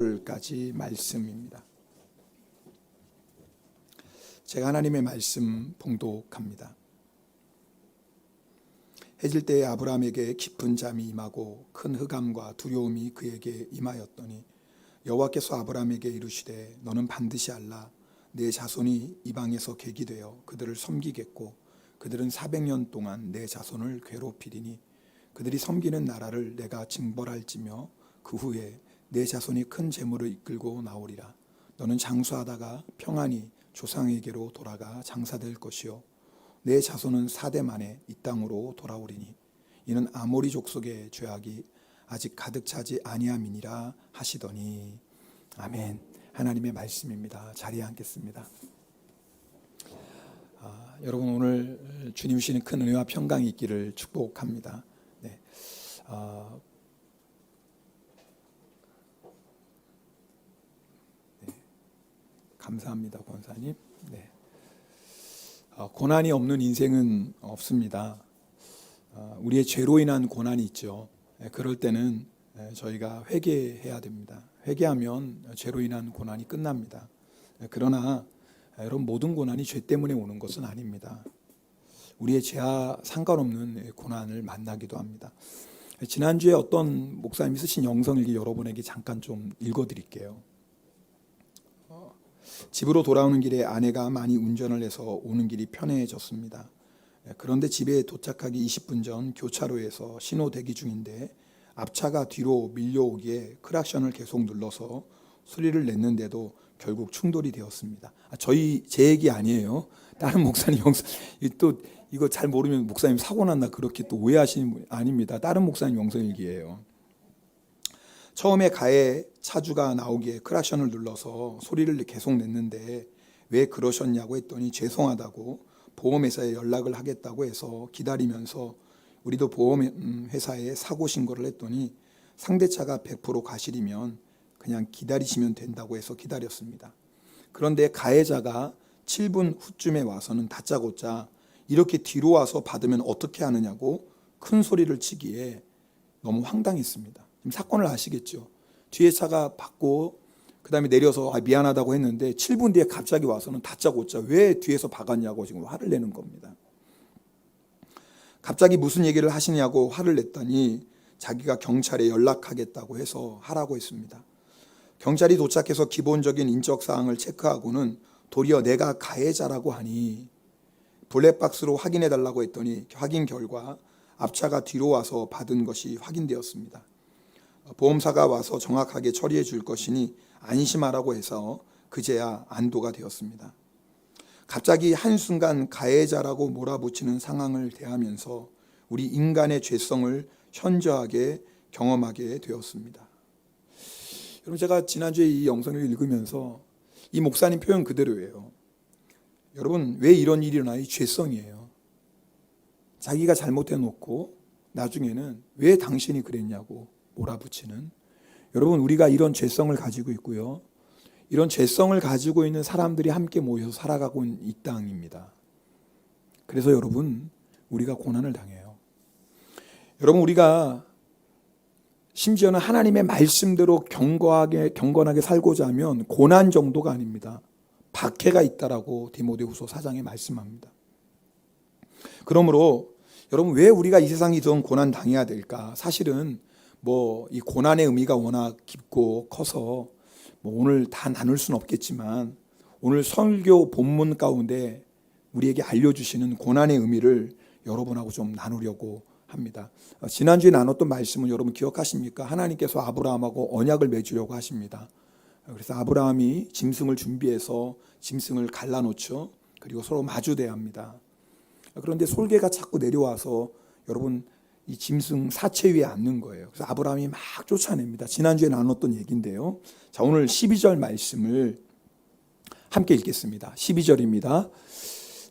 까지 말씀입니다. 제가 하나님의 말씀 봉독합니다. 해질 때에 아브라함에게 깊은 잠이 임하고 큰 흑암과 두려움이 그에게 임하였더니 여호와께서 아브라함에게 이르시되 너는 반드시 알라. 내 자손이 이방에서 객이 되어 그들을 섬기겠고 그들은 400년 동안 내 자손을 괴롭히리니 그들이 섬기는 나라를 내가 징벌할지며 그 후에 내 자손이 큰 재물을 이끌고 나오리라. 너는 장수하다가 평안히 조상에게로 돌아가 장사될 것이요 내 자손은 4대 만에 이 땅으로 돌아오리니 이는 아모리 족속의 죄악이 아직 가득 차지 아니함이니라 하시더니. 아멘. 하나님의 말씀입니다. 자리에 앉겠습니다. 여러분, 오늘 주님 주시는 큰 은혜와 평강이 있기를 축복합니다. 네. 감사합니다, 권사님. 네. 고난이 없는 인생은 없습니다. 우리의 죄로 인한 고난이 있죠. 그럴 때는 저희가 회개해야 됩니다. 회개하면 죄로 인한 고난이 끝납니다. 그러나 여러분, 모든 고난이 죄 때문에 오는 것은 아닙니다. 우리의 죄와 상관없는 고난을 만나기도 합니다. 지난주에 어떤 목사님이 쓰신 영성일기 여러분에게 잠깐 좀 읽어드릴게요. 집으로 돌아오는 길에 아내가 많이 운전을 해서 오는 길이 편해졌습니다. 그런데 집에 도착하기 20분 전 교차로에서 신호 대기 중인데 앞차가 뒤로 밀려오기에 크락션을 계속 눌러서 소리를 냈는데도 결국 충돌이 되었습니다. 제 얘기 아니에요. 다른 목사님 영상, 또 이거 잘 모르면 목사님 사고 났나 그렇게 또 오해하시는 분 아닙니다. 다른 목사님 영상일기예요. 처음에 가해 차주가 나오기에 크락션을 눌러서 소리를 계속 냈는데 왜 그러셨냐고 했더니 죄송하다고 보험회사에 연락을 하겠다고 해서 기다리면서 우리도 보험회사에 사고 신고를 했더니 상대차가 100% 과실이면 그냥 기다리시면 된다고 해서 기다렸습니다. 그런데 가해자가 7분 후쯤에 와서는 다짜고짜 이렇게 뒤로 와서 받으면 어떻게 하느냐고 큰 소리를 치기에 너무 황당했습니다. 지금 사건을 아시겠죠? 뒤에 차가 받고 그 다음에 내려서 미안하다고 했는데 7분 뒤에 갑자기 와서는 다짜고짜 왜 뒤에서 박았냐고 지금 화를 내는 겁니다. 갑자기 무슨 얘기를 하시냐고 화를 냈더니 자기가 경찰에 연락하겠다고 해서 하라고 했습니다. 경찰이 도착해서 기본적인 인적사항을 체크하고는 도리어 내가 가해자라고 하니 블랙박스로 확인해달라고 했더니 확인 결과 앞차가 뒤로 와서 받은 것이 확인되었습니다. 보험사가 와서 정확하게 처리해 줄 것이니 안심하라고 해서 그제야 안도가 되었습니다. 갑자기 한순간 가해자라고 몰아붙이는 상황을 대하면서 우리 인간의 죄성을 현저하게 경험하게 되었습니다. 여러분, 제가 지난주에 이 영상을 읽으면서 이 목사님 표현 그대로예요. 여러분, 왜 이런 일이 일어나? 이 죄성이에요. 자기가 잘못해놓고 나중에는 왜 당신이 그랬냐고 몰아붙이는. 여러분, 우리가 이런 죄성을 가지고 있고요. 이런 죄성을 가지고 있는 사람들이 함께 모여서 살아가고 있는 이 땅입니다. 그래서 여러분, 우리가 고난을 당해요. 여러분, 우리가 심지어는 하나님의 말씀대로 경건하게 살고자 하면 고난 정도가 아닙니다. 박해가 있다라고 디모데후서 4장에 말씀합니다. 그러므로 여러분, 왜 우리가 이 세상에 이런 고난 당해야 될까? 사실은 이 고난의 의미가 워낙 깊고 커서 오늘 다 나눌 수는 없겠지만 오늘 설교 본문 가운데 우리에게 알려주시는 고난의 의미를 여러분하고 좀 나누려고 합니다. 지난주에 나눴던 말씀은 여러분 기억하십니까? 하나님께서 아브라함하고 언약을 맺으려고 하십니다. 그래서 아브라함이 짐승을 준비해서 짐승을 갈라놓죠. 그리고 서로 마주대야 합니다. 그런데 솔개가 자꾸 내려와서 여러분 이 짐승 사체 위에 앉는 거예요. 그래서 아브라함이 막 쫓아냅니다. 지난주에 나눴던 얘기인데요. 자, 오늘 12절 말씀을 함께 읽겠습니다. 12절입니다.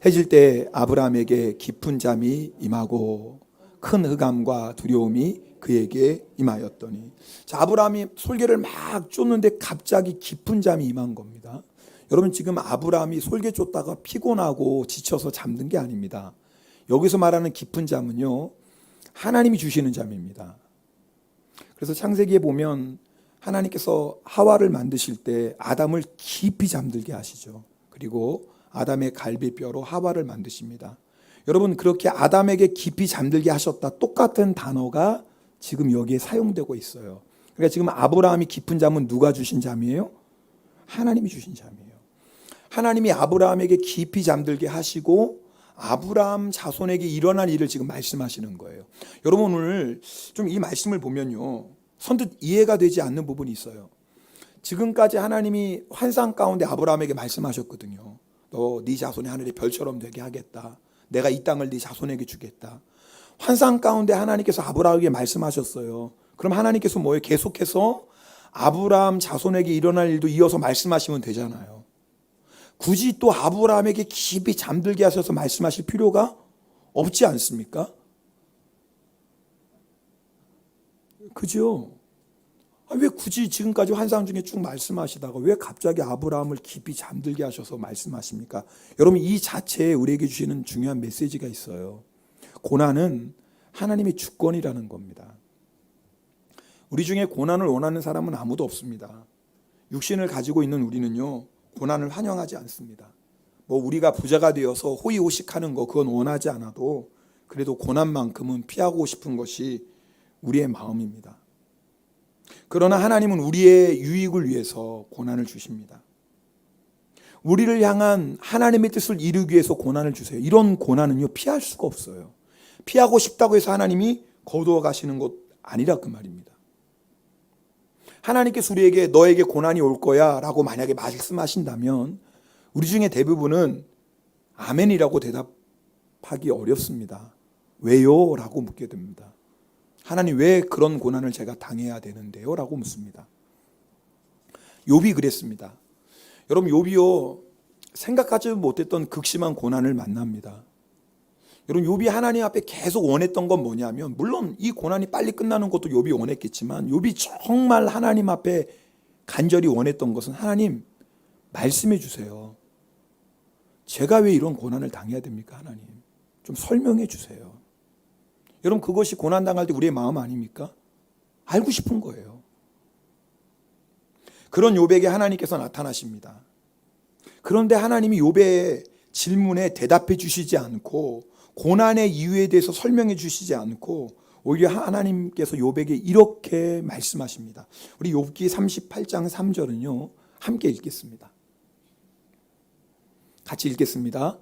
해질 때 아브라함에게 깊은 잠이 임하고 큰 흑암과 두려움이 그에게 임하였더니. 자, 아브라함이 솔개를 막 쫓는데 갑자기 깊은 잠이 임한 겁니다. 여러분, 지금 아브라함이 솔개 쫓다가 피곤하고 지쳐서 잠든 게 아닙니다. 여기서 말하는 깊은 잠은요, 하나님이 주시는 잠입니다. 그래서 창세기에 보면 하나님께서 하와를 만드실 때 아담을 깊이 잠들게 하시죠. 그리고 아담의 갈비뼈로 하와를 만드십니다. 여러분, 그렇게 아담에게 깊이 잠들게 하셨다, 똑같은 단어가 지금 여기에 사용되고 있어요. 그러니까 지금 아브라함이 깊은 잠은 누가 주신 잠이에요? 하나님이 주신 잠이에요. 하나님이 아브라함에게 깊이 잠들게 하시고 아브라함 자손에게 일어날 일을 지금 말씀하시는 거예요. 여러분, 오늘 좀 이 말씀을 보면요, 선뜻 이해가 되지 않는 부분이 있어요. 지금까지 하나님이 환상 가운데 아브라함에게 말씀하셨거든요. 너 네 자손이 하늘의 별처럼 되게 하겠다. 내가 이 땅을 네 자손에게 주겠다. 환상 가운데 하나님께서 아브라함에게 말씀하셨어요. 그럼 하나님께서 뭐예요? 계속해서 아브라함 자손에게 일어날 일도 이어서 말씀하시면 되잖아요. 굳이 또 아브라함에게 깊이 잠들게 하셔서 말씀하실 필요가 없지 않습니까? 그죠? 왜 굳이 지금까지 환상 중에 쭉 말씀하시다가 왜 갑자기 아브라함을 깊이 잠들게 하셔서 말씀하십니까? 여러분, 이 자체에 우리에게 주시는 중요한 메시지가 있어요. 고난은 하나님의 주권이라는 겁니다. 우리 중에 고난을 원하는 사람은 아무도 없습니다. 육신을 가지고 있는 우리는요, 고난을 환영하지 않습니다. 우리가 부자가 되어서 호의호식하는 거, 그건 원하지 않아도 그래도 고난만큼은 피하고 싶은 것이 우리의 마음입니다. 그러나 하나님은 우리의 유익을 위해서 고난을 주십니다. 우리를 향한 하나님의 뜻을 이루기 위해서 고난을 주세요. 이런 고난은요, 피할 수가 없어요. 피하고 싶다고 해서 하나님이 거두어 가시는 것 아니라 그 말입니다. 하나님께서 우리에게 너에게 고난이 올 거야 라고 만약에 말씀하신다면 우리 중에 대부분은 아멘이라고 대답하기 어렵습니다. 왜요? 라고 묻게 됩니다. 하나님, 왜 그런 고난을 제가 당해야 되는데요? 라고 묻습니다. 욥이 그랬습니다. 여러분, 욥이요, 생각하지 못했던 극심한 고난을 만납니다. 여러분, 욥이 하나님 앞에 계속 원했던 건 뭐냐면, 물론 이 고난이 빨리 끝나는 것도 욥이 원했겠지만 욥이 정말 하나님 앞에 간절히 원했던 것은, 하나님 말씀해 주세요. 제가 왜 이런 고난을 당해야 됩니까? 하나님 좀 설명해 주세요. 여러분, 그것이 고난당할 때 우리의 마음 아닙니까? 알고 싶은 거예요. 그런 욥에게 하나님께서 나타나십니다. 그런데 하나님이 욥의 질문에 대답해 주시지 않고 고난의 이유에 대해서 설명해 주시지 않고 오히려 하나님께서 욥에게 이렇게 말씀하십니다. 우리 욥기 38장 3절은요, 함께 읽겠습니다. 같이 읽겠습니다.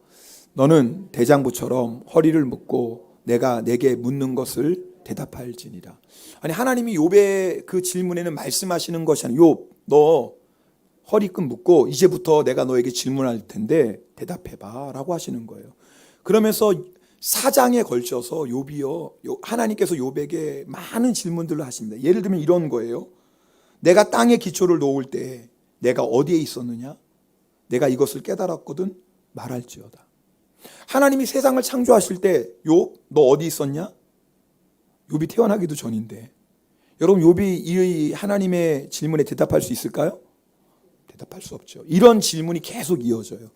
너는 대장부처럼 허리를 묶고 내가 내게 묻는 것을 대답할지니라. 아니, 하나님이 욥의 그 질문에는 말씀하시는 것이 아니라, 욥, 너 허리끈 묶고 이제부터 내가 너에게 질문할 텐데 대답해봐 라고 하시는 거예요. 그러면서 4장에 걸쳐서 욥이요, 하나님께서 욥에게 많은 질문들을 하십니다. 예를 들면 이런 거예요. 내가 땅에 기초를 놓을 때 내가 어디에 있었느냐? 내가 이것을 깨달았거든 말할지어다. 하나님이 세상을 창조하실 때 욥, 너 어디 있었냐? 욥이 태어나기도 전인데, 여러분, 욥이 이 하나님의 질문에 대답할 수 있을까요? 대답할 수 없죠. 이런 질문이 계속 이어져요.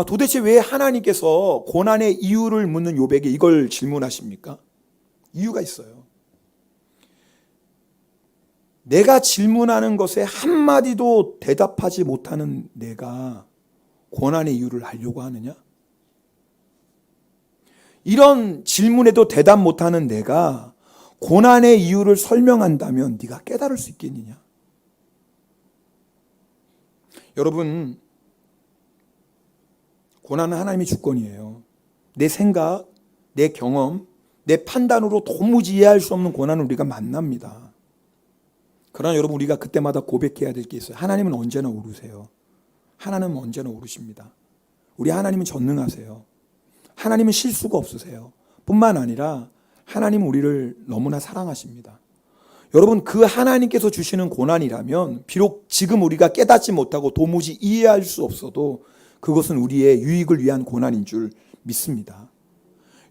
도대체 왜 하나님께서 고난의 이유를 묻는 욥에게 이걸 질문하십니까? 이유가 있어요. 내가 질문하는 것에 한마디도 대답하지 못하는 내가 고난의 이유를 알려고 하느냐? 이런 질문에도 대답 못하는 내가 고난의 이유를 설명한다면 네가 깨달을 수 있겠느냐? 여러분, 고난은 하나님의 주권이에요. 내 생각, 내 경험, 내 판단으로 도무지 이해할 수 없는 고난을 우리가 만납니다. 그러나 여러분, 우리가 그때마다 고백해야 될 게 있어요. 하나님은 언제나 오르세요. 하나님은 언제나 오르십니다. 우리 하나님은 전능하세요. 하나님은 실수가 없으세요. 뿐만 아니라 하나님은 우리를 너무나 사랑하십니다. 여러분, 그 하나님께서 주시는 고난이라면 비록 지금 우리가 깨닫지 못하고 도무지 이해할 수 없어도 그것은 우리의 유익을 위한 고난인 줄 믿습니다.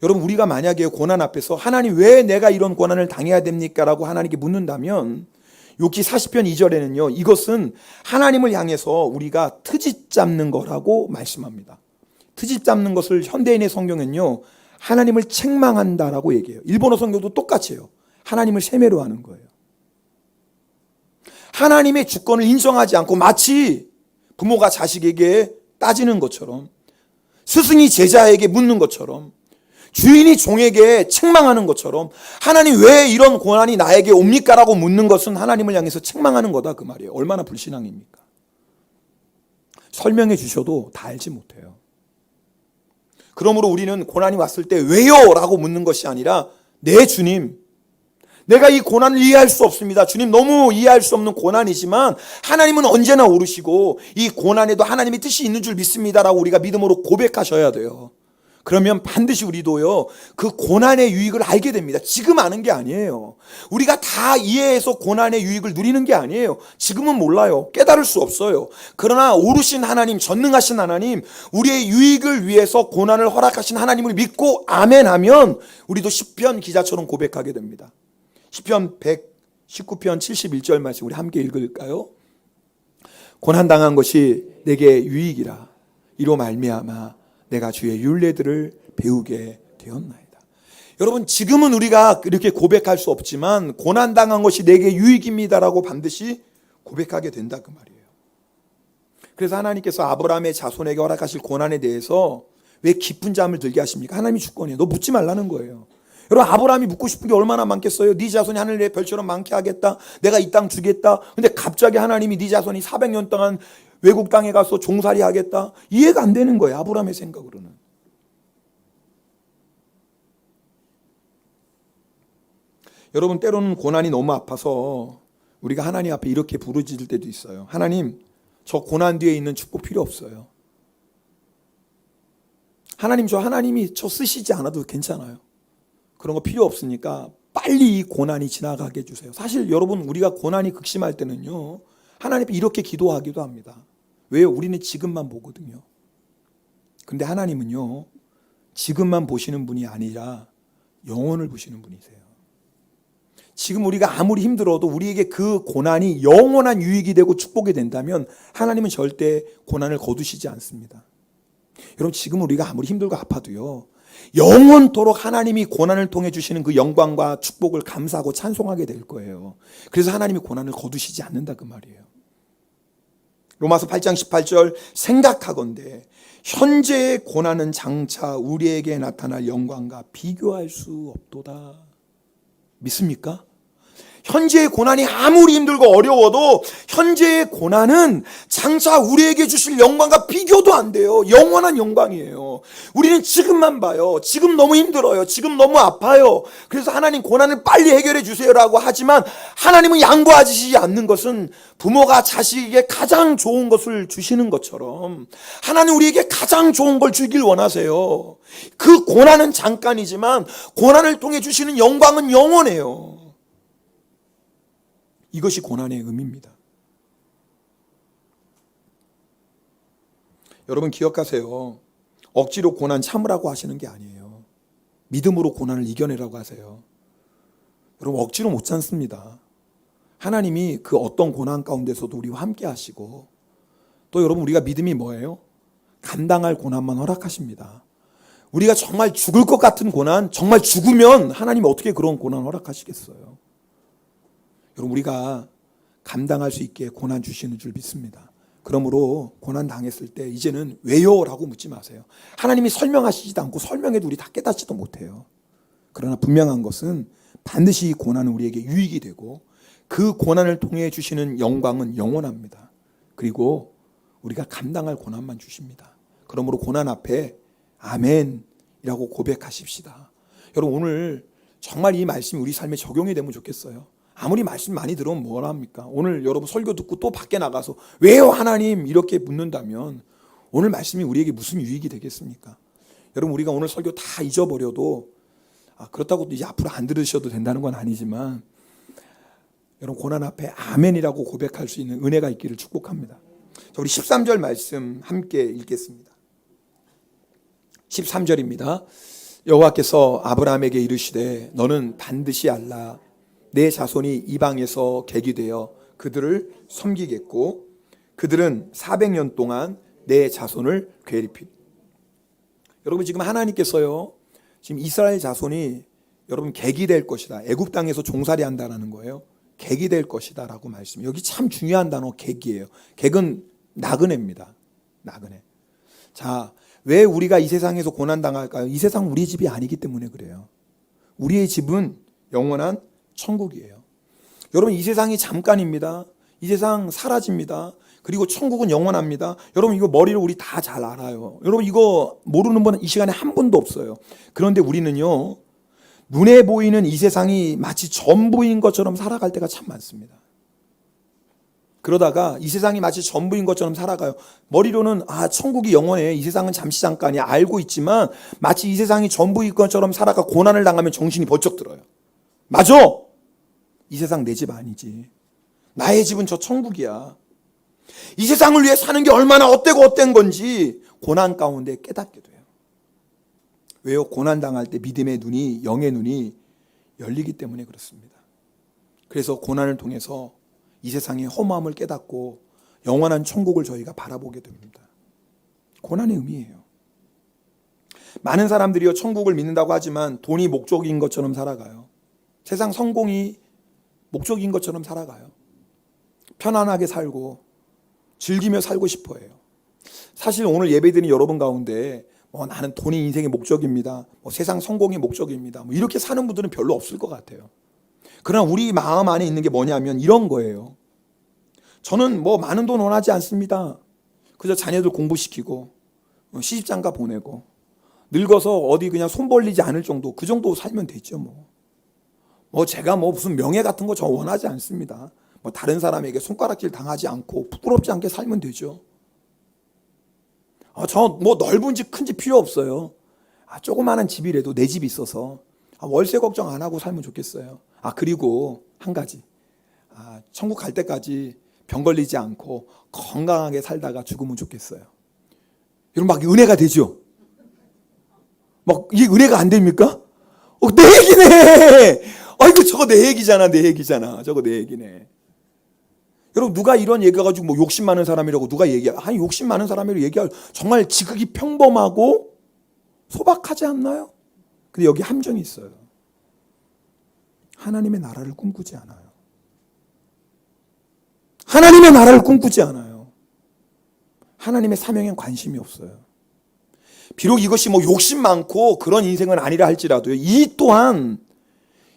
여러분, 우리가 만약에 고난 앞에서 하나님 왜 내가 이런 고난을 당해야 됩니까? 라고 하나님께 묻는다면 욥기 40편 2절에는요, 이것은 하나님을 향해서 우리가 트집 잡는 거라고 말씀합니다. 트집 잡는 것을 현대인의 성경은요, 하나님을 책망한다라고 얘기해요. 일본어 성경도 똑같이 해요. 하나님을 세매로 하는 거예요. 하나님의 주권을 인정하지 않고 마치 부모가 자식에게 따지는 것처럼, 스승이 제자에게 묻는 것처럼, 주인이 종에게 책망하는 것처럼, 하나님 왜 이런 고난이 나에게 옵니까? 라고 묻는 것은 하나님을 향해서 책망하는 거다, 그 말이에요. 얼마나 불신앙입니까? 설명해 주셔도 다 알지 못해요. 그러므로 우리는 고난이 왔을 때 왜요? 라고 묻는 것이 아니라, 네 주님, 내가 이 고난을 이해할 수 없습니다. 주님, 너무 이해할 수 없는 고난이지만 하나님은 언제나 오르시고 이 고난에도 하나님의 뜻이 있는 줄 믿습니다라고 우리가 믿음으로 고백하셔야 돼요. 그러면 반드시 우리도요, 그 고난의 유익을 알게 됩니다. 지금 아는 게 아니에요. 우리가 다 이해해서 고난의 유익을 누리는 게 아니에요. 지금은 몰라요. 깨달을 수 없어요. 그러나 오르신 하나님, 전능하신 하나님, 우리의 유익을 위해서 고난을 허락하신 하나님을 믿고 아멘하면 우리도 시편 기자처럼 고백하게 됩니다. 시편 119편 71절 말씀 우리 함께 읽을까요? 고난당한 것이 내게 유익이라. 이로 말미암아 내가 주의 율례들을 배우게 되었나이다. 여러분, 지금은 우리가 이렇게 고백할 수 없지만 고난당한 것이 내게 유익입니다라고 반드시 고백하게 된다, 그 말이에요. 그래서 하나님께서 아브라함의 자손에게 허락하실 고난에 대해서 왜 깊은 잠을 들게 하십니까? 하나님이 주권이에요. 너 묻지 말라는 거예요. 여러분, 아브라함이 묻고 싶은 게 얼마나 많겠어요? 네 자손이 하늘의 별처럼 많게 하겠다, 내가 이 땅 주겠다. 근데 갑자기 하나님이 네 자손이 400년 동안 외국 땅에 가서 종살이 하겠다. 이해가 안 되는 거예요, 아브라함의 생각으로는. 여러분, 때로는 고난이 너무 아파서 우리가 하나님 앞에 이렇게 부르짖을 때도 있어요. 하나님, 저 고난 뒤에 있는 축복 필요 없어요. 하나님이 저 쓰시지 않아도 괜찮아요. 그런 거 필요 없으니까 빨리 이 고난이 지나가게 해주세요. 사실 여러분, 우리가 고난이 극심할 때는요, 하나님 앞에 이렇게 기도하기도 합니다. 왜요? 우리는 지금만 보거든요. 근데 하나님은요, 지금만 보시는 분이 아니라 영원을 보시는 분이세요. 지금 우리가 아무리 힘들어도 우리에게 그 고난이 영원한 유익이 되고 축복이 된다면 하나님은 절대 고난을 거두시지 않습니다. 여러분, 지금 우리가 아무리 힘들고 아파도요, 영원토록 하나님이 고난을 통해 주시는 그 영광과 축복을 감사하고 찬송하게 될 거예요. 그래서 하나님이 고난을 거두시지 않는다, 그 말이에요. 로마서 8장 18절, 생각하건대 현재의 고난은 장차 우리에게 나타날 영광과 비교할 수 없도다. 믿습니까? 현재의 고난이 아무리 힘들고 어려워도 현재의 고난은 장차 우리에게 주실 영광과 비교도 안 돼요. 영원한 영광이에요. 우리는 지금만 봐요. 지금 너무 힘들어요. 지금 너무 아파요. 그래서 하나님 고난을 빨리 해결해 주세요라고 하지만 하나님은 양보하시지 않는 것은 부모가 자식에게 가장 좋은 것을 주시는 것처럼 하나님 우리에게 가장 좋은 걸 주길 원하세요. 그 고난은 잠깐이지만 고난을 통해 주시는 영광은 영원해요. 이것이 고난의 의미입니다. 여러분, 기억하세요. 억지로 고난 참으라고 하시는 게 아니에요. 믿음으로 고난을 이겨내라고 하세요. 여러분, 억지로 못 참습니다. 하나님이 그 어떤 고난 가운데서도 우리와 함께 하시고, 또 여러분, 우리가 믿음이 뭐예요? 감당할 고난만 허락하십니다. 우리가 정말 죽을 것 같은 고난, 정말 죽으면 하나님이 어떻게 그런 고난 허락하시겠어요? 여러분, 우리가 감당할 수 있게 고난 주시는 줄 믿습니다. 그러므로 고난 당했을 때 이제는 왜요? 라고 묻지 마세요. 하나님이 설명하시지도 않고 설명해도 우리 다 깨닫지도 못해요. 그러나 분명한 것은 반드시 이 고난은 우리에게 유익이 되고 그 고난을 통해 주시는 영광은 영원합니다. 그리고 우리가 감당할 고난만 주십니다. 그러므로 고난 앞에 아멘이라고 고백하십시다. 여러분, 오늘 정말 이 말씀이 우리 삶에 적용이 되면 좋겠어요. 아무리 말씀 많이 들으면 뭐라 합니까? 오늘 여러분 설교 듣고 또 밖에 나가서 왜요 하나님 이렇게 묻는다면 오늘 말씀이 우리에게 무슨 유익이 되겠습니까? 여러분, 우리가 오늘 설교 다 잊어버려도 그렇다고 이제 앞으로 안 들으셔도 된다는 건 아니지만 여러분, 고난 앞에 아멘이라고 고백할 수 있는 은혜가 있기를 축복합니다. 자, 우리 13절 말씀 함께 읽겠습니다. 13절입니다. 여호와께서 아브라함에게 이르시되 너는 반드시 알라. 내 자손이 이방에서 객이 되어 그들을 섬기겠고 그들은 400년 동안 내 자손을 괴롭히. 여러분, 지금 하나님께서요, 지금 이스라엘 자손이 여러분 객이 될 것이다, 애굽 땅에서 종살이 한다라는 거예요. 객이 될 것이다 라고 말씀. 여기 참 중요한 단어 객이에요. 객은 나그네입니다. 나그네. 자, 왜 우리가 이 세상에서 고난당할까요? 이 세상 우리 집이 아니기 때문에 그래요. 우리의 집은 영원한 천국이에요. 여러분, 이 세상이 잠깐입니다. 이 세상 사라집니다. 그리고 천국은 영원합니다. 여러분, 이거 머리를 우리 다 잘 알아요. 여러분, 이거 모르는 분은 이 시간에 한 분도 없어요. 그런데 우리는요, 눈에 보이는 이 세상이 마치 전부인 것처럼 살아갈 때가 참 많습니다. 그러다가 이 세상이 마치 전부인 것처럼 살아가요. 머리로는 천국이 영원해, 이 세상은 잠시 잠깐이야 알고 있지만 마치 이 세상이 전부인 것처럼 살아가 고난을 당하면 정신이 번쩍 들어요. 맞아! 이 세상 내 집 아니지. 나의 집은 저 천국이야. 이 세상을 위해 사는 게 얼마나 헛되고 헛된 건지 고난 가운데 깨닫게 돼요. 왜요? 고난 당할 때 믿음의 눈이, 영의 눈이 열리기 때문에 그렇습니다. 그래서 고난을 통해서 이 세상의 허무함을 깨닫고 영원한 천국을 저희가 바라보게 됩니다. 고난의 의미예요. 많은 사람들이요, 천국을 믿는다고 하지만 돈이 목적인 것처럼 살아가요. 세상 성공이 목적인 것처럼 살아가요. 편안하게 살고 즐기며 살고 싶어 해요. 사실 오늘 예배드린 여러분 가운데 나는 돈이 인생의 목적입니다, 세상 성공이 목적입니다, 이렇게 사는 분들은 별로 없을 것 같아요. 그러나 우리 마음 안에 있는 게 뭐냐면 이런 거예요. 저는 많은 돈 원하지 않습니다. 그저 자녀들 공부시키고 시집장가 보내고 늙어서 어디 그냥 손 벌리지 않을 정도, 그 정도 살면 되죠. 제가 무슨 명예 같은 거 저 원하지 않습니다. 다른 사람에게 손가락질 당하지 않고 부끄럽지 않게 살면 되죠. 저 넓은 집, 큰 집 필요 없어요. 조그마한 집이라도 내 집이 있어서 월세 걱정 안 하고 살면 좋겠어요. 그리고 한 가지, 천국 갈 때까지 병 걸리지 않고 건강하게 살다가 죽으면 좋겠어요. 여러분, 막 은혜가 되죠? 이게 은혜가 안 됩니까? 내 얘기네! 아이고, 저거 내 얘기잖아, 내 얘기잖아. 저거 내 얘기네. 여러분, 누가 이런 얘기해가지고 욕심 많은 사람이라고 누가 욕심 많은 사람이라고 얘기할, 정말 지극히 평범하고 소박하지 않나요? 근데 여기 함정이 있어요. 하나님의 나라를 꿈꾸지 않아요. 하나님의 나라를 꿈꾸지 않아요. 하나님의 사명에 관심이 없어요. 비록 이것이 욕심 많고 그런 인생은 아니라 할지라도요, 이 또한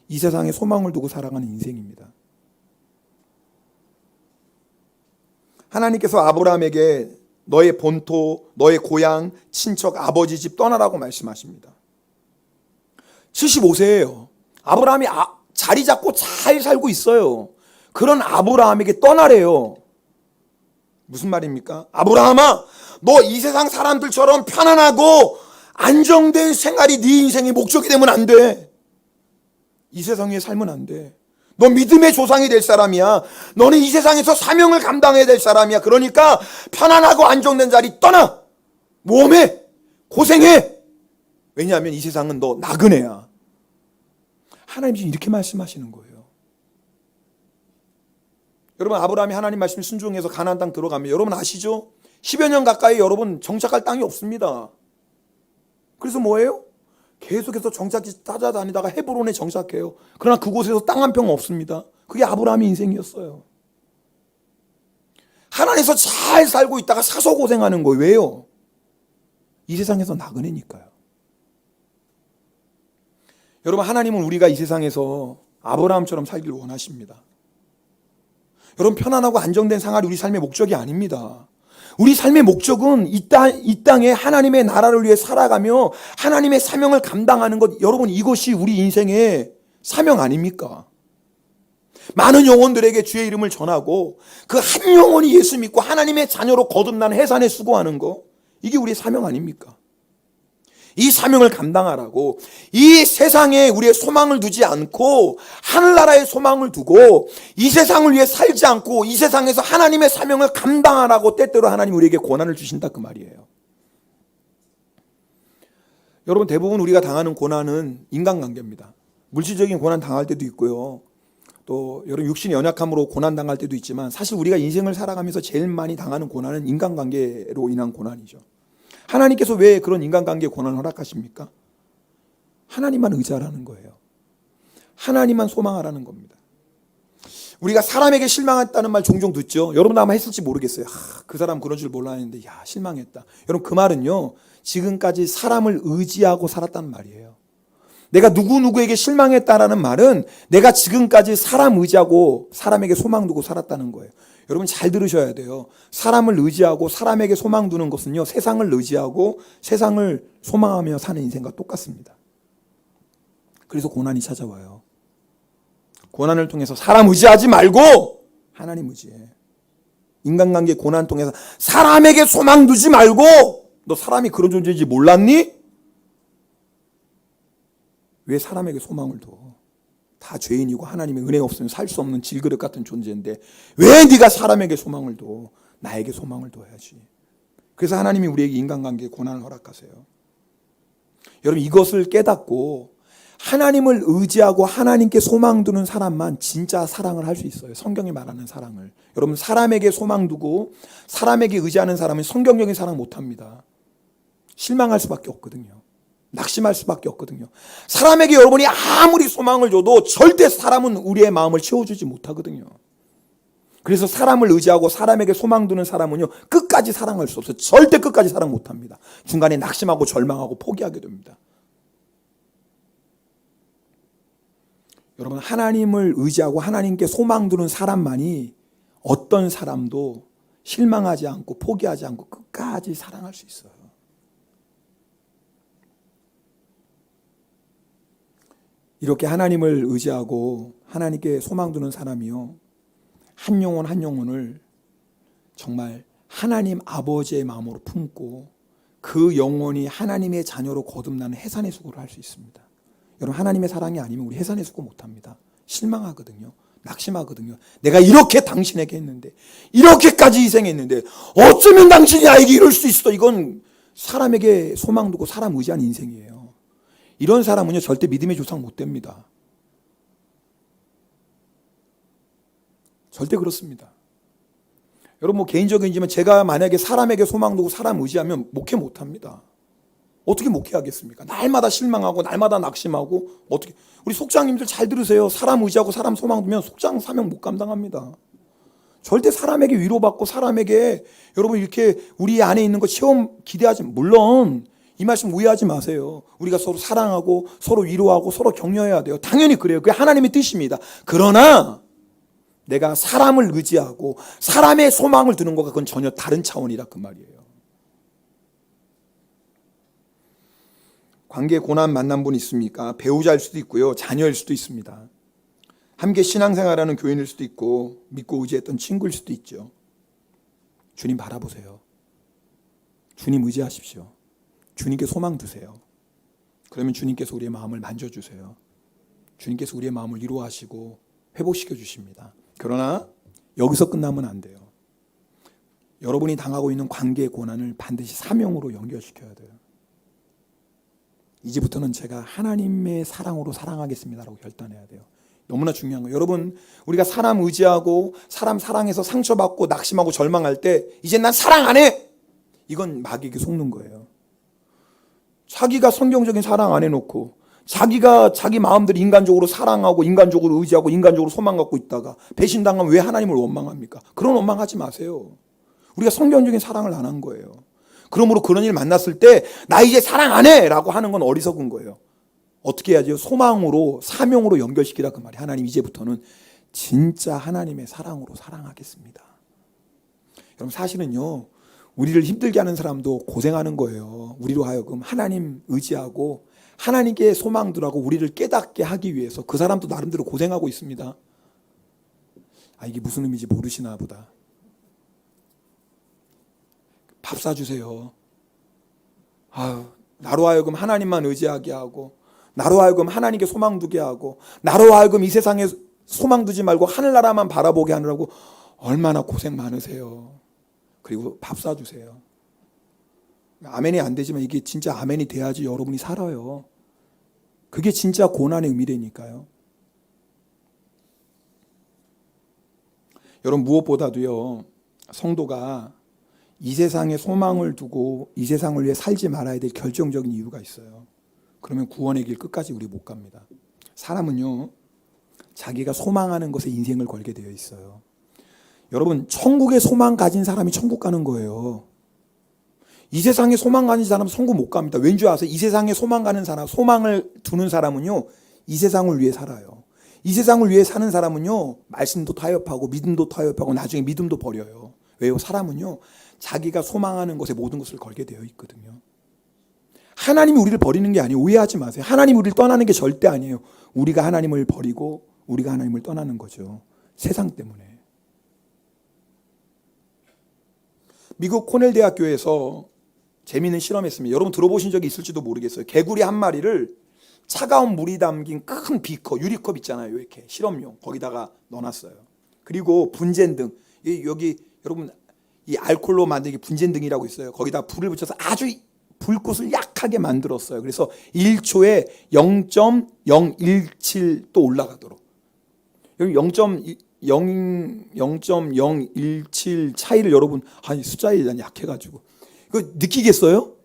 이 세상에 소망을 두고 살아가는 인생입니다. 하나님께서 아브라함에게 너의 본토, 너의 고향, 친척, 아버지 집 떠나라고 말씀하십니다. 75세예요. 아브라함이 자리 잡고 잘 살고 있어요. 그런 아브라함에게 떠나래요. 무슨 말입니까? 아브라함아, 너 이 세상 사람들처럼 편안하고 안정된 생활이 네 인생의 목적이 되면 안 돼. 이 세상에 살면 안 돼. 너 믿음의 조상이 될 사람이야. 너는 이 세상에서 사명을 감당해야 될 사람이야. 그러니까 편안하고 안정된 자리 떠나. 모험해. 고생해. 왜냐하면 이 세상은 너 나그네야. 하나님 지금 이렇게 말씀하시는 거예요. 여러분, 아브라함이 하나님 말씀 순종해서 가나안 땅 들어가면 여러분 아시죠? 10여 년 가까이 여러분 정착할 땅이 없습니다. 그래서 뭐예요? 계속해서 정착지 찾아다니다가 헤브론에 정착해요. 그러나 그곳에서 땅 한 평 없습니다. 그게 아브라함의 인생이었어요. 하나님께서 잘 살고 있다가 사서 고생하는 거예요. 왜요? 이 세상에서 나그네니까요. 여러분, 하나님은 우리가 이 세상에서 아브라함처럼 살기를 원하십니다. 여러분, 편안하고 안정된 생활이 우리 삶의 목적이 아닙니다. 우리 삶의 목적은 이 땅에 하나님의 나라를 위해 살아가며 하나님의 사명을 감당하는 것, 여러분, 이것이 우리 인생의 사명 아닙니까? 많은 영혼들에게 주의 이름을 전하고 그 한 영혼이 예수 믿고 하나님의 자녀로 거듭나는 해산에 수고하는 거, 이게 우리의 사명 아닙니까? 이 사명을 감당하라고 이 세상에 우리의 소망을 두지 않고 하늘나라의 소망을 두고 이 세상을 위해 살지 않고 이 세상에서 하나님의 사명을 감당하라고 때때로 하나님 우리에게 고난을 주신다, 그 말이에요. 여러분, 대부분 우리가 당하는 고난은 인간관계입니다. 물질적인 고난 당할 때도 있고요, 또 여러분 육신의 연약함으로 고난 당할 때도 있지만 사실 우리가 인생을 살아가면서 제일 많이 당하는 고난은 인간관계로 인한 고난이죠. 하나님께서 왜 그런 인간관계에 고난을 허락하십니까? 하나님만 의지하라는 거예요. 하나님만 소망하라는 겁니다. 우리가 사람에게 실망했다는 말 종종 듣죠. 여러분 아마 했을지 모르겠어요. 그 사람 그런 줄 몰랐는데 야 실망했다. 여러분 그 말은요, 지금까지 사람을 의지하고 살았다는 말이에요. 내가 누구누구에게 실망했다라는 말은 내가 지금까지 사람 의지하고 사람에게 소망 두고 살았다는 거예요. 여러분 잘 들으셔야 돼요. 사람을 의지하고 사람에게 소망 두는 것은요, 세상을 의지하고 세상을 소망하며 사는 인생과 똑같습니다. 그래서 고난이 찾아와요. 고난을 통해서 사람 의지하지 말고 하나님 의지해. 인간관계 고난 통해서 사람에게 소망 두지 말고, 너 사람이 그런 존재인지 몰랐니? 왜 사람에게 소망을 둬? 다 죄인이고 하나님의 은혜 없으면 살 수 없는 질그릇 같은 존재인데 왜 네가 사람에게 소망을 둬? 나에게 소망을 둬야지. 그래서 하나님이 우리에게 인간관계에 고난을 허락하세요. 여러분 이것을 깨닫고 하나님을 의지하고 하나님께 소망 두는 사람만 진짜 사랑을 할 수 있어요. 성경이 말하는 사랑을. 여러분 사람에게 소망 두고 사람에게 의지하는 사람은 성경적인 사랑 못합니다. 실망할 수밖에 없거든요. 낙심할 수밖에 없거든요. 사람에게 여러분이 아무리 소망을 줘도 절대 사람은 우리의 마음을 채워주지 못하거든요. 그래서 사람을 의지하고 사람에게 소망 두는 사람은요, 끝까지 사랑할 수 없어요. 절대 끝까지 사랑 못합니다. 중간에 낙심하고 절망하고 포기하게 됩니다. 여러분 하나님을 의지하고 하나님께 소망 두는 사람만이 어떤 사람도 실망하지 않고 포기하지 않고 끝까지 사랑할 수 있어요. 이렇게 하나님을 의지하고 하나님께 소망 두는 사람이요, 한 영혼 한 영혼을 정말 하나님 아버지의 마음으로 품고 그 영혼이 하나님의 자녀로 거듭나는 해산의 수고를 할 수 있습니다. 여러분 하나님의 사랑이 아니면 우리 해산의 수고 못합니다. 실망하거든요. 낙심하거든요. 내가 이렇게 당신에게 했는데, 이렇게까지 희생했는데 어쩌면 당신이 나에게 이럴 수 있어. 이건 사람에게 소망 두고 사람 의지한 인생이에요. 이런 사람은요 절대 믿음의 조상 못 됩니다. 절대 그렇습니다. 여러분 뭐 개인적이지만 제가 만약에 사람에게 소망 두고 사람 의지하면 목회 못 합니다. 어떻게 목회하겠습니까? 날마다 실망하고 날마다 낙심하고 어떻게. 우리 속장님들 잘 들으세요. 사람 의지하고 사람 소망 두면 속장 사명 못 감당합니다. 절대 사람에게 위로받고 사람에게 여러분 이렇게 우리 안에 있는 거 체험 기대하지. 물론 이 말씀 오해하지 마세요. 우리가 서로 사랑하고 서로 위로하고 서로 격려해야 돼요. 당연히 그래요. 그게 하나님의 뜻입니다. 그러나 내가 사람을 의지하고 사람의 소망을 두는 것과 그건 전혀 다른 차원이라 그 말이에요. 관계 고난 만난 분 있습니까? 배우자일 수도 있고요, 자녀일 수도 있습니다. 함께 신앙생활하는 교인일 수도 있고 믿고 의지했던 친구일 수도 있죠. 주님 바라보세요. 주님 의지하십시오. 주님께 소망 두세요. 그러면 주님께서 우리의 마음을 만져주세요. 주님께서 우리의 마음을 위로하시고 회복시켜 주십니다. 그러나 여기서 끝나면 안 돼요. 여러분이 당하고 있는 관계의 고난을 반드시 사명으로 연결시켜야 돼요. 이제부터는 제가 하나님의 사랑으로 사랑하겠습니다라고 결단해야 돼요. 너무나 중요한 거예요. 여러분 우리가 사람 의지하고 사람 사랑해서 상처받고 낙심하고 절망할 때 이제 난 사랑 안 해! 이건 마귀에게 속는 거예요. 자기가 성경적인 사랑 안 해놓고 자기가 자기 마음대로 인간적으로 사랑하고 인간적으로 의지하고 인간적으로 소망 갖고 있다가 배신당하면 왜 하나님을 원망합니까? 그런 원망하지 마세요. 우리가 성경적인 사랑을 안 한 거예요. 그러므로 그런 일 만났을 때 나 이제 사랑 안 해! 라고 하는 건 어리석은 거예요. 어떻게 해야죠? 소망으로 사명으로 연결시키라 그 말이에요. 하나님 이제부터는 진짜 하나님의 사랑으로 사랑하겠습니다. 여러분 사실은요 우리를 힘들게 하는 사람도 고생하는 거예요. 우리로 하여금 하나님 의지하고 하나님께 소망 두라고 우리를 깨닫게 하기 위해서 그 사람도 나름대로 고생하고 있습니다. 아 이게 무슨 의미인지 모르시나 보다. 밥 사주세요. 아유, 나로 하여금 하나님만 의지하게 하고 나로 하여금 하나님께 소망 두게 하고 나로 하여금 이 세상에 소망 두지 말고 하늘나라만 바라보게 하느라고 얼마나 고생 많으세요. 그리고 밥 사주세요. 아멘이 안 되지만 이게 진짜 아멘이 돼야지 여러분이 살아요. 그게 진짜 고난의 의미라니까요. 여러분 무엇보다도요 성도가 이 세상에 소망을 두고 이 세상을 위해 살지 말아야 될 결정적인 이유가 있어요. 그러면 구원의 길 끝까지 우리 못 갑니다. 사람은요 자기가 소망하는 것에 인생을 걸게 되어 있어요. 여러분, 천국에 소망 가진 사람이 천국 가는 거예요. 이 세상에 소망 가진 사람은 천국 못 갑니다. 왠지 아세요? 이 세상에 소망 가는 사람, 소망을 두는 사람은요, 이 세상을 위해 살아요. 이 세상을 위해 사는 사람은요, 말씀도 타협하고 믿음도 타협하고 나중에 믿음도 버려요. 왜요? 사람은요, 자기가 소망하는 것에 모든 것을 걸게 되어 있거든요. 하나님이 우리를 버리는 게 아니에요. 오해하지 마세요. 하나님이 우리를 떠나는 게 절대 아니에요. 우리가 하나님을 버리고 우리가 하나님을 떠나는 거죠. 세상 때문에. 미국 코넬 대학교에서 재미있는 실험했습니다. 여러분 들어보신 적이 있을지도 모르겠어요. 개구리 한 마리를 차가운 물이 담긴 큰 비커, 유리컵 있잖아요. 이렇게 실험용 거기다가 넣어놨어요. 그리고 분젠등, 여기 여러분 이 알코올로 만든 게 분젠등이라고 있어요. 거기다 불을 붙여서 아주 불꽃을 약하게 만들었어요. 그래서 1초에 0.017도 올라가도록. 여기 0.017 차이를 여러분, 아니 숫자에 약해가지고 이거 느끼겠어요?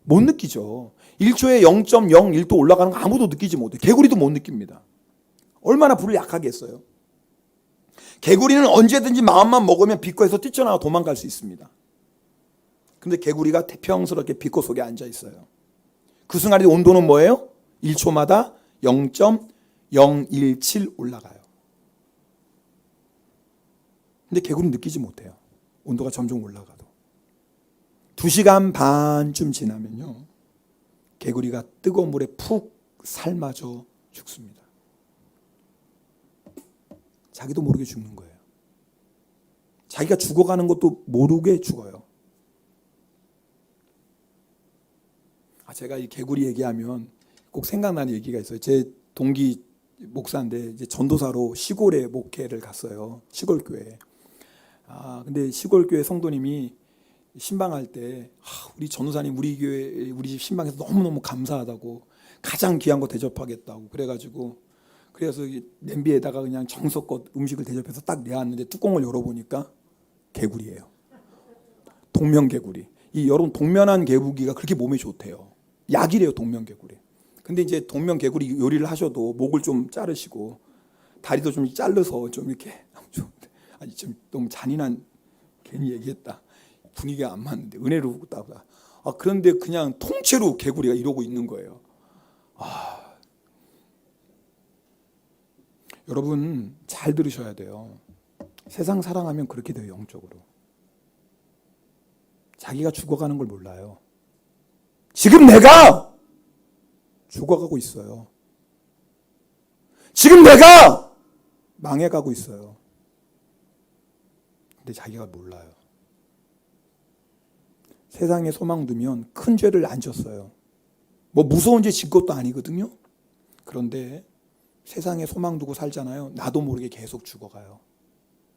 못 느끼죠. 1초에 0.01도 올라가는 거 아무도 느끼지 못해요. 개구리도 못 느낍니다. 얼마나 불을 약하게 했어요. 개구리는 언제든지 마음만 먹으면 비커에서 뛰쳐나와 도망갈 수 있습니다. 근데 개구리가 태평스럽게 비커 속에 앉아 있어요. 그 순간에 온도는 뭐예요? 1초마다 0.017 올라가요. 근데 개구리는 느끼지 못해요. 온도가 점점 올라가도. 2시간 반쯤 지나면요, 개구리가 뜨거운 물에 푹 삶아져 죽습니다. 자기도 모르게 죽는 거예요. 자기가 죽어가는 것도 모르게 죽어요. 제가 이 개구리 얘기하면 꼭 생각나는 얘기가 있어요. 제 동기 목사인데 이제 전도사로 시골에 목회를 갔어요. 시골 교회에. 근데 시골 교회 성도님이 신방할 때 우리 전도사님 우리 교회 우리 집 신방에서 너무너무 감사하다고, 가장 귀한 거 대접하겠다고 그래가지고, 그래서 냄비에다가 그냥 정성껏 음식을 대접해서 딱 내왔는데 뚜껑을 열어보니까 개구리예요. 동면개구리. 이 여러분, 동면한 개구리가 그렇게 몸에 좋대요. 약이래요, 동면개구리. 근데 이제 동면개구리 요리를 하셔도 목을 좀 자르시고 다리도 좀 잘라서 좀 이렇게 좀 너무 잔인한, 괜히 얘기했다. 분위기가 안 맞는데 은혜롭다. 그런데 그냥 통째로 개구리가 이러고 있는 거예요. 여러분 잘 들으셔야 돼요. 세상 사랑하면 그렇게 돼요. 영적으로 자기가 죽어가는 걸 몰라요. 지금 내가 죽어가고 있어요. 지금 내가 망해가고 있어요. 근데 자기가 몰라요. 세상에 소망 두면 큰 죄를 안 졌어요. 뭐 무서운 죄 진 것도 아니거든요. 그런데 세상에 소망 두고 살잖아요. 나도 모르게 계속 죽어가요.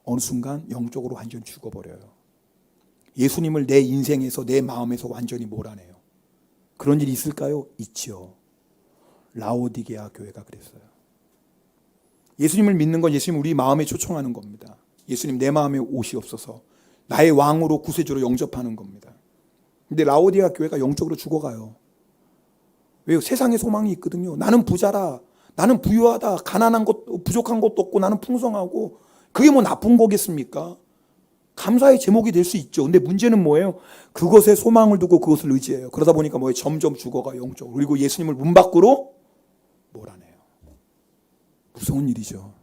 어느 순간 영적으로 완전 죽어버려요. 예수님을 내 인생에서, 내 마음에서 완전히 몰아내요. 그런 일이 있을까요? 있지요. 라오디게아 교회가 그랬어요. 예수님을 믿는 건 예수님 우리 마음에 초청하는 겁니다. 예수님 내 마음에 오시옵소서, 나의 왕으로 구세주로 영접하는 겁니다. 근데 라오디게아 교회가 영적으로 죽어가요. 왜요? 세상에 소망이 있거든요. 나는 부자라, 나는 부유하다, 가난한 것, 부족한 것도 없고 나는 풍성하고, 그게 뭐 나쁜 거겠습니까? 감사의 제목이 될 수 있죠. 근데 문제는 뭐예요? 그것에 소망을 두고 그것을 의지해요. 그러다 보니까 뭐예요? 점점 죽어가, 영적으로. 그리고 예수님을 문 밖으로 몰아내요. 무서운 일이죠.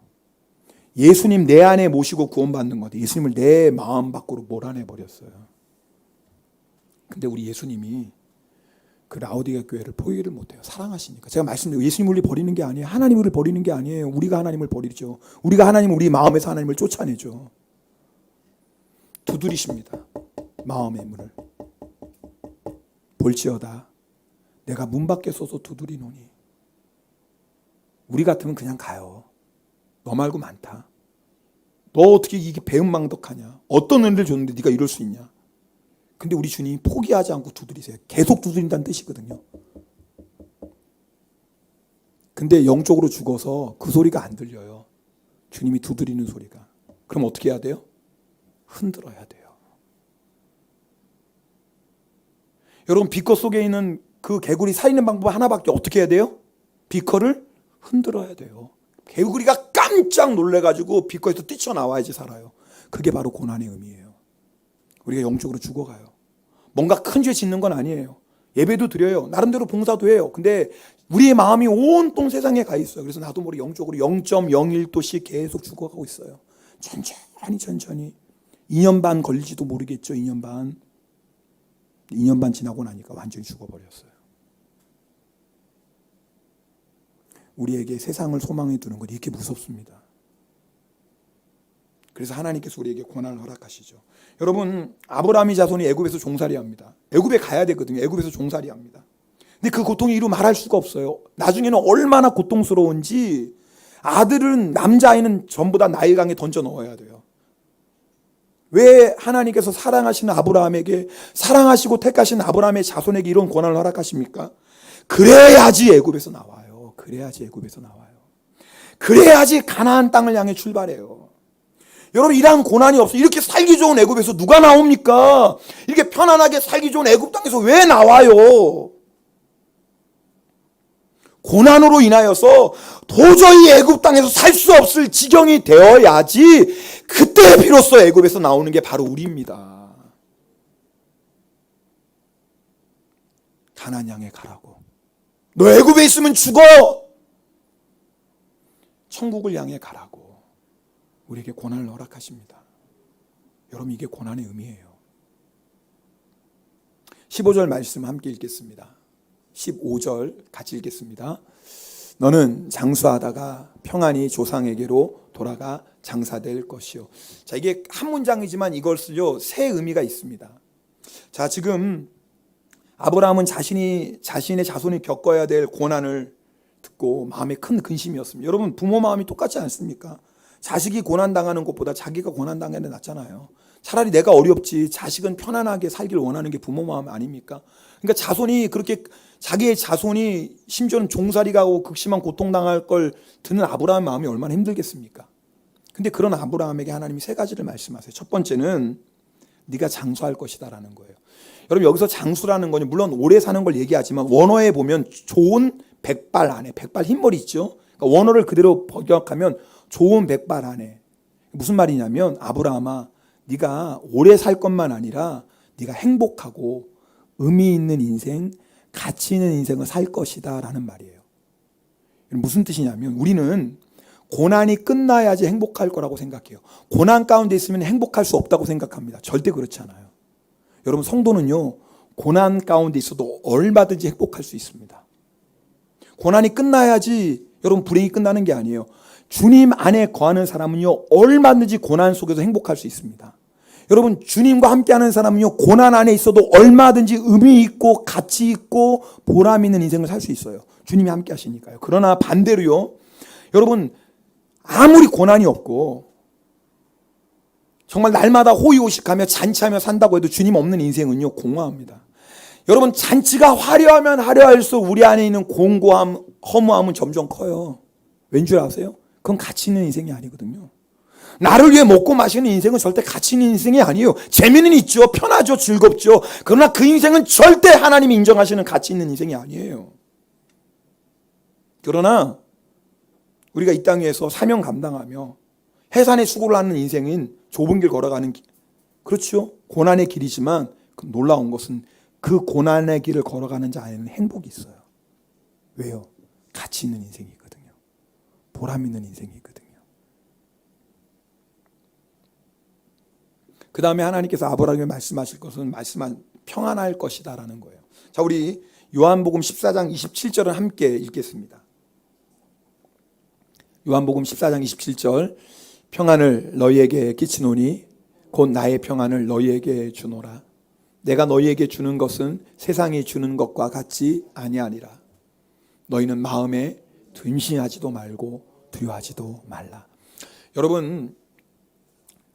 예수님 내 안에 모시고 구원받는 건데 예수님을 내 마음 밖으로 몰아내버렸어요. 근데 우리 예수님이 그 라오디게아 교회를 포기를 못해요. 사랑하시니까. 제가 말씀드리고, 예수님 우리 버리는 게 아니에요. 하나님 우리를 버리는 게 아니에요. 우리가 하나님을 버리죠. 우리가 우리 마음에서 하나님을 쫓아내죠. 두드리십니다. 마음의 문을. 볼지어다 내가 문 밖에 서서 두드리노니. 우리 같으면 그냥 가요. 너 말고 많다. 너 어떻게 이게 배은망덕하냐. 어떤 은혜를 줬는데 네가 이럴 수 있냐. 근데 우리 주님이 포기하지 않고 두드리세요. 계속 두드린다는 뜻이거든요. 근데 영적으로 죽어서 그 소리가 안 들려요. 주님이 두드리는 소리가. 그럼 어떻게 해야 돼요? 흔들어야 돼요. 여러분, 비커 속에 있는 그 개구리 살리는 방법 하나밖에. 어떻게 해야 돼요? 비커를 흔들어야 돼요. 개구리가 깜짝 놀래가지고 빛거에서 뛰쳐나와야지 살아요. 그게 바로 고난의 의미예요. 우리가 영적으로 죽어가요. 뭔가 큰 죄 짓는 건 아니에요. 예배도 드려요. 나름대로 봉사도 해요. 근데 우리의 마음이 온통 세상에 가 있어요. 그래서 나도 모르게 영적으로 0.01도씩 계속 죽어가고 있어요. 천천히 2년 반 걸릴지도 모르겠죠. 2년 반 지나고 나니까 완전히 죽어버렸어요. 우리에게 세상을 소망에 두는 건 이렇게 무섭습니다. 그래서 하나님께서 우리에게 고난을 허락하시죠. 여러분, 아브라함의 자손이 애굽에서 종살이 합니다. 애굽에 가야 되거든요. 애굽에서 종살이 합니다. 근데 그 고통이 이루 말할 수가 없어요. 나중에는 얼마나 고통스러운지 아들은, 남자아이는 전부 다 나일강에 던져 넣어야 돼요. 왜 하나님께서 사랑하시는 아브라함에게, 사랑하시고 택하신 아브라함의 자손에게 이런 고난을 허락하십니까? 그래야지 애굽에서 나와요. 그래야지 애굽에서 나와요. 그래야지 가나안 땅을 향해 출발해요. 여러분, 이러한 고난이 없어. 이렇게 살기 좋은 애굽에서 누가 나옵니까? 이렇게 편안하게 살기 좋은 애굽 땅에서 왜 나와요? 고난으로 인하여서 도저히 애굽 땅에서 살 수 없을 지경이 되어야지 그때 비로소 애굽에서 나오는 게 바로 우리입니다. 가나안 향해 가라고. 너 애굽에 있으면 죽어. 천국을 향해 가라고 우리에게 고난을 허락하십니다. 여러분, 이게 고난의 의미예요. 15절 말씀 함께 읽겠습니다. 15절 같이 읽겠습니다. 너는 장수하다가 평안히 조상에게로 돌아가 장사될 것이요. 자, 이게 한 문장이지만 이것을요, 세 의미가 있습니다. 자, 지금 아브라함은 자신의 자손이 겪어야 될 고난을 듣고 마음에 큰 근심이었습니다. 여러분, 부모 마음이 똑같지 않습니까? 자식이 고난당하는 것보다 자기가 고난당하는 게 낫잖아요. 차라리 내가 어렵지 자식은 편안하게 살길 원하는 게 부모 마음 아닙니까? 그러니까 자손이 그렇게, 자기의 자손이 심지어는 종살이 가고 극심한 고통당할 걸 듣는 아브라함의 마음이 얼마나 힘들겠습니까? 근데 그런 아브라함에게 하나님이 세 가지를 말씀하세요. 첫 번째는 네가 장수할 것이다 라는 거예요. 여러분, 여기서 장수라는 거는 물론 오래 사는 걸 얘기하지만 원어에 보면 좋은 백발 아내, 백발 흰머리 있죠? 그러니까 원어를 그대로 번역하면 좋은 백발 아내. 무슨 말이냐면, 아브라함아, 네가 오래 살 것만 아니라 네가 행복하고 의미 있는 인생, 가치 있는 인생을 살 것이다 라는 말이에요. 무슨 뜻이냐면, 우리는 고난이 끝나야지 행복할 거라고 생각해요. 고난 가운데 있으면 행복할 수 없다고 생각합니다. 절대 그렇지 않아요. 여러분, 성도는요, 고난 가운데 있어도 얼마든지 행복할 수 있습니다. 고난이 끝나야지 여러분 불행이 끝나는 게 아니에요. 주님 안에 거하는 사람은요, 얼마든지 고난 속에서 행복할 수 있습니다. 여러분, 주님과 함께하는 사람은요, 고난 안에 있어도 얼마든지 의미 있고 가치 있고 보람 있는 인생을 살 수 있어요. 주님이 함께 하시니까요. 그러나 반대로요, 여러분, 아무리 고난이 없고 정말 날마다 호의호식하며 잔치하며 산다고 해도 주님 없는 인생은요, 공허합니다. 여러분, 잔치가 화려하면 화려할수록 우리 안에 있는 공고함, 허무함은 점점 커요. 왠 줄 아세요? 그건 가치 있는 인생이 아니거든요. 나를 위해 먹고 마시는 인생은 절대 가치 있는 인생이 아니에요. 재미는 있죠. 편하죠. 즐겁죠. 그러나 그 인생은 절대 하나님이 인정하시는 가치 있는 인생이 아니에요. 그러나 우리가 이 땅 위에서 사명 감당하며 해산의 수고를 하는 인생인 좁은 길 걸어가는 길, 그렇죠. 고난의 길이지만 놀라운 것은 그 고난의 길을 걸어가는 자 안에는 행복이 있어요. 왜요? 가치 있는 인생이거든요. 보람 있는 인생이거든요. 그 다음에 하나님께서 아브라함에게 말씀하실 것은 평안할 것이다 라는 거예요. 자, 우리 요한복음 14장 27절을 함께 읽겠습니다. 요한복음 14장 27절, 평안을 너희에게 끼치노니 곧 나의 평안을 너희에게 주노라. 내가 너희에게 주는 것은 세상이 주는 것과 같지 아니하니라. 너희는 마음에 둔신하지도 말고 두려워하지도 말라. 여러분,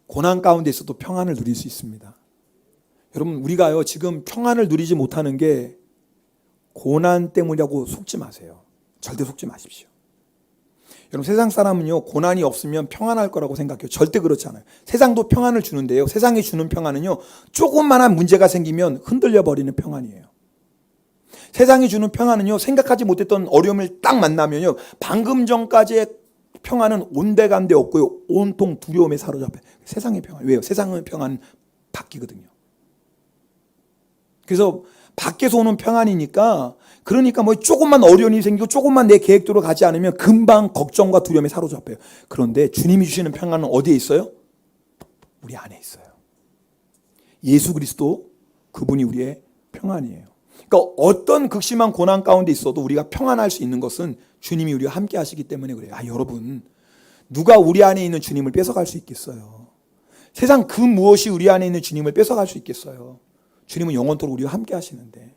고난 가운데 있어도 평안을 누릴 수 있습니다. 여러분, 우리가요, 지금 평안을 누리지 못하는 게 고난 때문이라고 속지 마세요. 절대 속지 마십시오. 여러분, 세상 사람은요, 고난이 없으면 평안할 거라고 생각해요. 절대 그렇지 않아요. 세상도 평안을 주는데요, 세상이 주는 평안은요, 조금만한 문제가 생기면 흔들려 버리는 평안이에요. 세상이 주는 평안은요, 생각하지 못했던 어려움을 딱 만나면요, 방금 전까지의 평안은 온데간데 없고요. 온통 두려움에 사로잡혀. 세상의 평안. 왜요? 세상의 평안은 바뀌거든요. 그래서 밖에서 오는 평안이니까, 그러니까 뭐 조금만 어려운 일이 생기고 조금만 내 계획대로 가지 않으면 금방 걱정과 두려움에 사로잡혀요. 그런데 주님이 주시는 평안은 어디에 있어요? 우리 안에 있어요. 예수 그리스도, 그분이 우리의 평안이에요. 그러니까 어떤 극심한 고난 가운데 있어도 우리가 평안할 수 있는 것은 주님이 우리와 함께 하시기 때문에 그래요. 여러분, 누가 우리 안에 있는 주님을 뺏어갈 수 있겠어요? 세상 그 무엇이 우리 안에 있는 주님을 뺏어갈 수 있겠어요? 주님은 영원토록 우리와 함께 하시는데,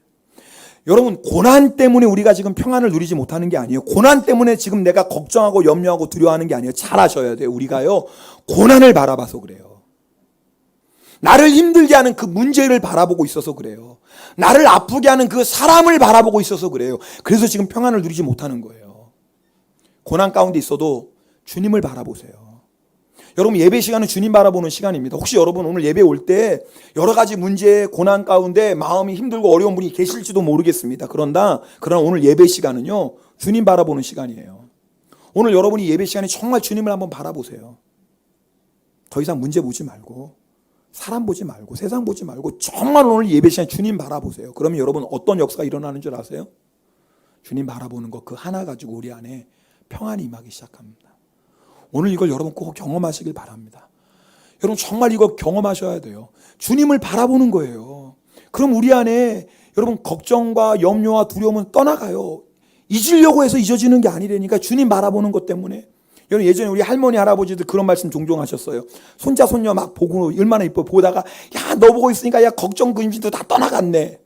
여러분, 고난 때문에 우리가 지금 평안을 누리지 못하는 게 아니에요. 고난 때문에 지금 내가 걱정하고 염려하고 두려워하는 게 아니에요. 잘 아셔야 돼요. 우리가요, 고난을 바라봐서 그래요. 나를 힘들게 하는 그 문제를 바라보고 있어서 그래요. 나를 아프게 하는 그 사람을 바라보고 있어서 그래요. 그래서 지금 평안을 누리지 못하는 거예요. 고난 가운데 있어도 주님을 바라보세요. 여러분, 예배 시간은 주님 바라보는 시간입니다. 혹시 여러분 오늘 예배 올 때 여러 가지 문제, 고난 가운데 마음이 힘들고 어려운 분이 계실지도 모르겠습니다. 그러나 오늘 예배 시간은요, 주님 바라보는 시간이에요. 오늘 여러분이 예배 시간에 정말 주님을 한번 바라보세요. 더 이상 문제 보지 말고, 사람 보지 말고, 세상 보지 말고, 정말 오늘 예배 시간에 주님 바라보세요. 그러면 여러분 어떤 역사가 일어나는 줄 아세요? 주님 바라보는 것 그 하나 가지고 우리 안에 평안이 임하기 시작합니다. 오늘 이걸 여러분 꼭 경험하시길 바랍니다. 여러분 정말 이거 경험하셔야 돼요. 주님을 바라보는 거예요. 그럼 우리 안에 여러분 걱정과 염려와 두려움은 떠나가요. 잊으려고 해서 잊어지는 게 아니라니까, 주님 바라보는 것 때문에. 여러분 예전에 우리 할머니 할아버지들 그런 말씀 종종 하셨어요. 손자 손녀 막 보고 얼마나 이뻐 보다가, 야, 너 보고 있으니까 야, 걱정 근심도 다 떠나갔네.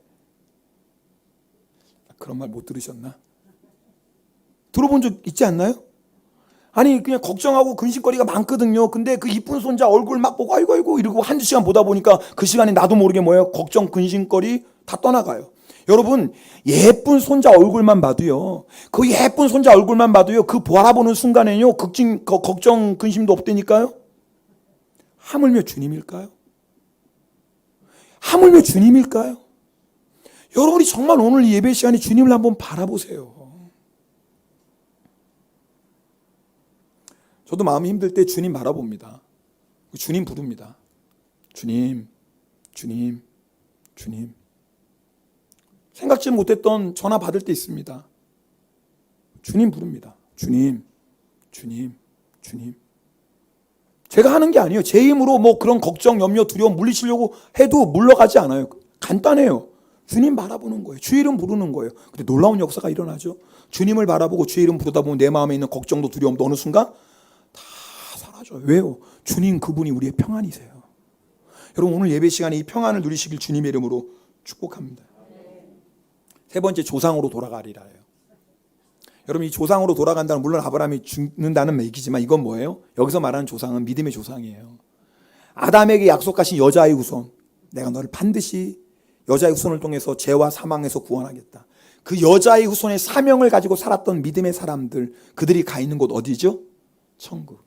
그런 말 못 들으셨나? 들어본 적 있지 않나요? 아니, 그냥 걱정하고 근심거리가 많거든요. 근데 그 이쁜 손자 얼굴 막 보고 아이고 이러고 한두 시간 보다 보니까 그 시간에 나도 모르게 뭐예요? 걱정, 근심거리 다 떠나가요. 여러분, 예쁜 손자 얼굴만 봐도요, 그 예쁜 손자 얼굴만 봐도요, 그 바라보는 순간에요, 걱정, 근심도 없다니까요. 하물며 주님일까요? 하물며 주님일까요? 여러분이 정말 오늘 예배 시간에 주님을 한번 바라보세요. 저도 마음이 힘들 때 주님 바라봅니다. 주님 부릅니다. 주님, 주님, 주님. 생각지 못했던 전화 받을 때 있습니다. 주님 부릅니다. 주님, 주님, 주님. 제가 하는 게 아니에요. 제 힘으로 뭐 그런 걱정, 염려, 두려움 물리치려고 해도 물러가지 않아요. 간단해요. 주님 바라보는 거예요. 주의 이름 부르는 거예요. 근데 놀라운 역사가 일어나죠. 주님을 바라보고 주의 이름 부르다 보면 내 마음에 있는 걱정도 두려움도 어느 순간 다 사라져요. 왜요? 주님 그분이 우리의 평안이세요. 여러분 오늘 예배 시간에 이 평안을 누리시길 주님의 이름으로 축복합니다. 세 번째, 조상으로 돌아가리라예요. 여러분 이 조상으로 돌아간다는, 물론 아브라함이 죽는다는 얘기지만 이건 뭐예요? 여기서 말하는 조상은 믿음의 조상이에요. 아담에게 약속하신 여자의 후손, 내가 너를 반드시 여자의 후손을 통해서 죄와 사망에서 구원하겠다. 그 여자의 후손의 사명을 가지고 살았던 믿음의 사람들, 그들이 가 있는 곳 어디죠? 천국.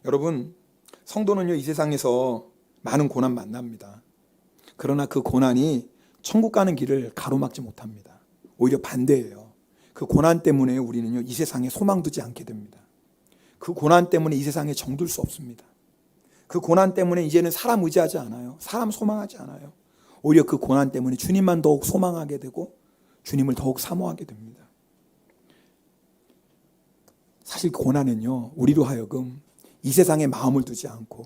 여러분 성도는요 이 세상에서 많은 고난 만납니다. 그러나 그 고난이 천국 가는 길을 가로막지 못합니다. 오히려 반대예요. 그 고난 때문에 우리는요 이 세상에 소망 두지 않게 됩니다. 그 고난 때문에 이 세상에 정들 수 없습니다. 그 고난 때문에 이제는 사람 의지하지 않아요. 사람 소망하지 않아요. 오히려 그 고난 때문에 주님만 더욱 소망하게 되고 주님을 더욱 사모하게 됩니다. 사실 고난은요 우리로 하여금 이 세상에 마음을 두지 않고,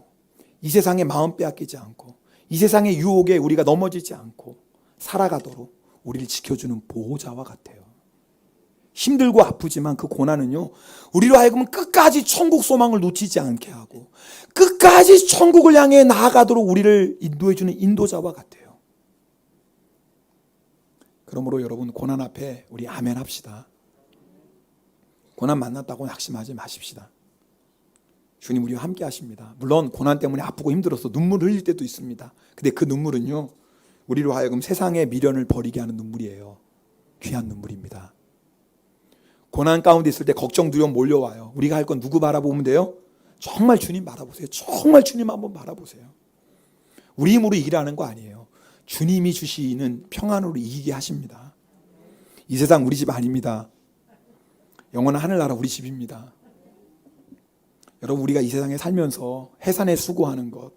이 세상에 마음 빼앗기지 않고, 이 세상의 유혹에 우리가 넘어지지 않고 살아가도록 우리를 지켜주는 보호자와 같아요. 힘들고 아프지만 그 고난은요 우리로 하여금 끝까지 천국 소망을 놓치지 않게 하고 끝까지 천국을 향해 나아가도록 우리를 인도해주는 인도자와 같아요. 그러므로 여러분 고난 앞에 우리 아멘 합시다. 고난 만났다고 낙심하지 마십시다. 주님 우리와 함께 하십니다. 물론 고난 때문에 아프고 힘들어서 눈물을 흘릴 때도 있습니다. 근데 그 눈물은요 우리로 하여금 세상의 미련을 버리게 하는 눈물이에요. 귀한 눈물입니다. 고난 가운데 있을 때 걱정, 두려움 몰려와요. 우리가 할 건 누구 바라보면 돼요? 정말 주님 바라보세요. 정말 주님 한번 바라보세요. 우리 힘으로 이기라는 거 아니에요. 주님이 주시는 평안으로 이기게 하십니다. 이 세상 우리 집 아닙니다. 영원한 하늘나라 우리 집입니다. 여러분, 우리가 이 세상에 살면서 해산에 수고하는 것,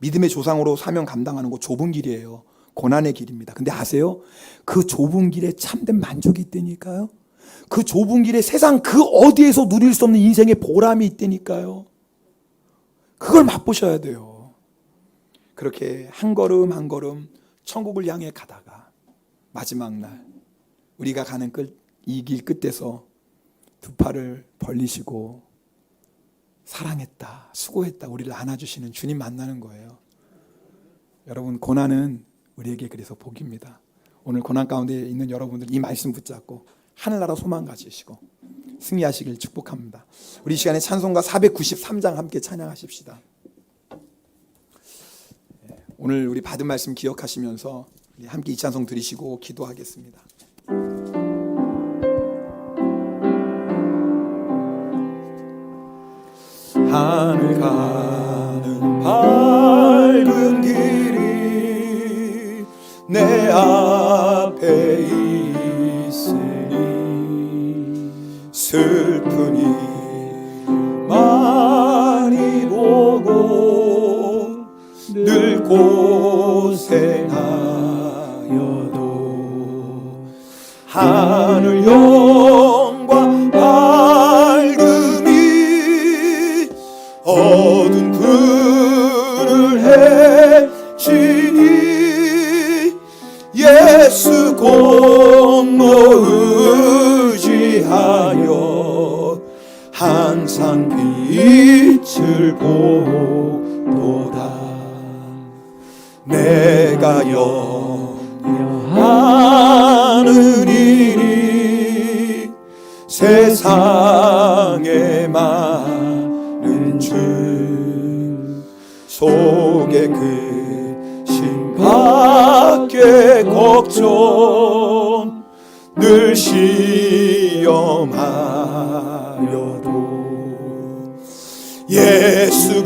믿음의 조상으로 사명 감당하는 것 좁은 길이에요. 고난의 길입니다. 근데 아세요? 그 좁은 길에 참된 만족이 있다니까요. 그 좁은 길에 세상 그 어디에서 누릴 수 없는 인생의 보람이 있다니까요. 그걸 맛보셔야 돼요. 그렇게 한 걸음 한 걸음 천국을 향해 가다가 마지막 날 우리가 가는 이 길 끝에서 두 팔을 벌리시고 사랑했다, 수고했다, 우리를 안아주시는 주님 만나는 거예요. 여러분, 고난은 우리에게 그래서 복입니다. 오늘 고난 가운데 있는 여러분들 이 말씀 붙잡고 하늘나라 소망 가지시고 승리하시길 축복합니다. 우리 이 시간에 찬송가 493장 함께 찬양하십시다. 오늘 우리 받은 말씀 기억하시면서 함께 이 찬송 드리시고 기도하겠습니다. 하늘 가는 밝은 길이 내 앞에 있으니 슬픈 일 많이 보고 늘 고생하여도 하늘 영광 밝음이 어두운 그늘 헤치니 예수 공로 의지하여 항상 빛을 보도다. 내가 염려하는 일이 세상에 많은 줄 속에 근심 밖에 걱정 늘 시험하여도 예수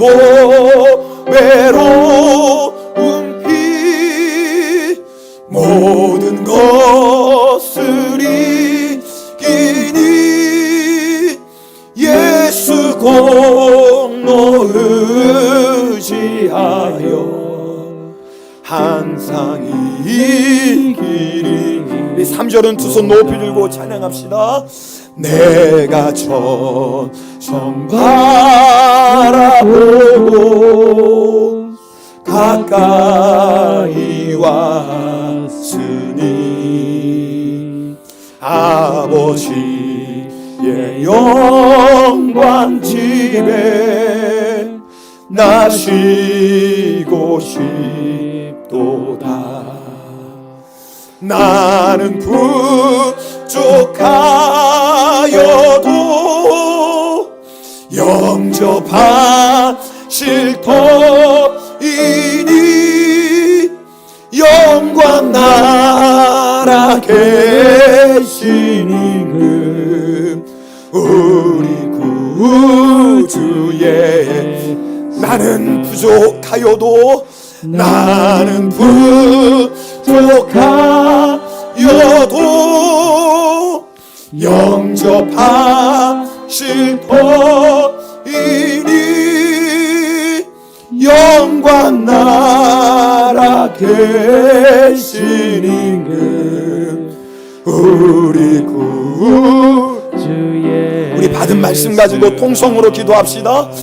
외로움 모든 것을 이기니 예수 공로 의지하여 항상 이기리. 3절은 두 손 높이 들고 찬양합시다. 내가 천성 바라보고 가까이 왔으니 아버지의 영광 집에 나 쉬고 싶도다. 나는 부족하여도 영접하실 터이니 영광 나라 계시는 그 우리 구주의 나는 부족하여도 영접하실 터이니 영광 나라 계시는 그 우리 구주의. 우리 받은 말씀 가지고 통성으로 기도합시다.